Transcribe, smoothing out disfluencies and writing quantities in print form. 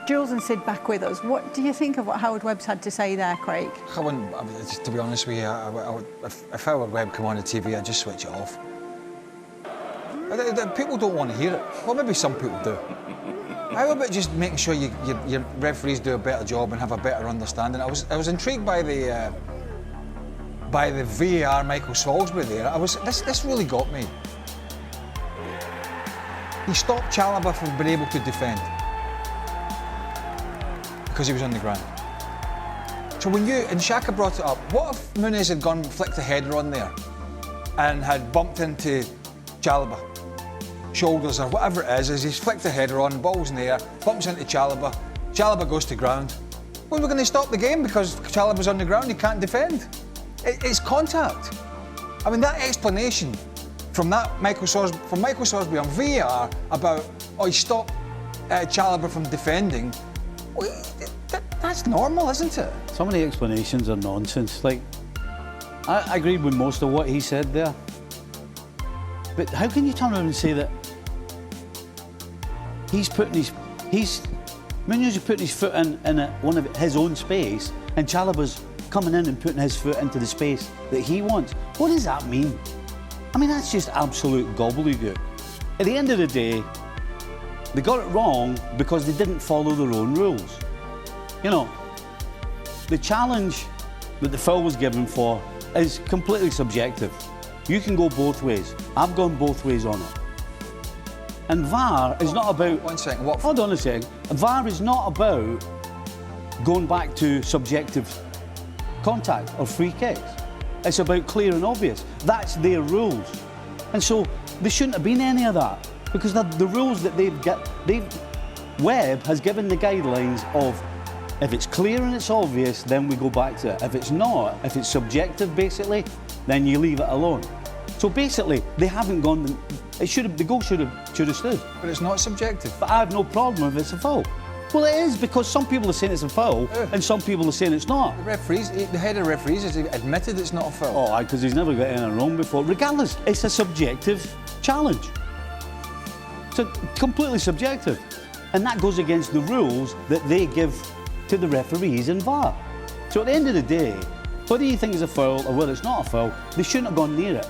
Jules and Sid back with us. What do you think of what Howard Webb's had to say there, Craig? I wouldn't, to be honest with you, if Howard Webb come on the TV, I'd just switch it off. People don't want to hear it. Well, maybe some people do. How about just making sure your referees do a better job and have a better understanding? I was intrigued by the VAR Michael Salisbury there. This really got me. He stopped Chalobah from being able to defend because he was on the ground. So and Shaka brought it up, what if Muniz had gone and flicked a header on there and had bumped into Chalobah, shoulders or whatever it is, as he's flicked the header on, ball's in the air, bumps into Chalobah goes to ground. Well, we're going to stop the game because Chalobah's on the ground, he can't defend. It's contact. I mean, that explanation from Michael Salisbury on VAR about, he stopped Chalobah from defending, well, that's normal, isn't it? Some of the explanations are nonsense. Like, I agreed with most of what he said there. But how can you turn around and say that Muniz is putting his foot in one of his own space, and Chalobah's coming in and putting his foot into the space that he wants? What does that mean? I mean, that's just absolute gobbledygook. At the end of the day, they got it wrong because they didn't follow their own rules. You know, the challenge that the foul was given for is completely subjective. You can go both ways. I've gone both ways on it. And VAR is not about... One second, Hold on a second. VAR is not about going back to subjective contact or free kicks. It's about clear and obvious. That's their rules. And so there shouldn't have been any of that, because the rules that Webb has given the guidelines of, if it's clear and it's obvious, then we go back to it. If it's not, if it's subjective, basically, then you leave it alone. So basically, they haven't gone. The goal should have stood. But it's not subjective. But I have no problem if it's a foul. Well, it is, because some people are saying it's a foul and some people are saying it's not. The head of referees has admitted it's not a foul. Oh, because he's never got anything wrong before. Regardless, it's a subjective challenge. So completely subjective. And that goes against the rules that they give to the referees in VAR. So at the end of the day, whether you think it's a foul or whether it's not a foul, they shouldn't have gone near it.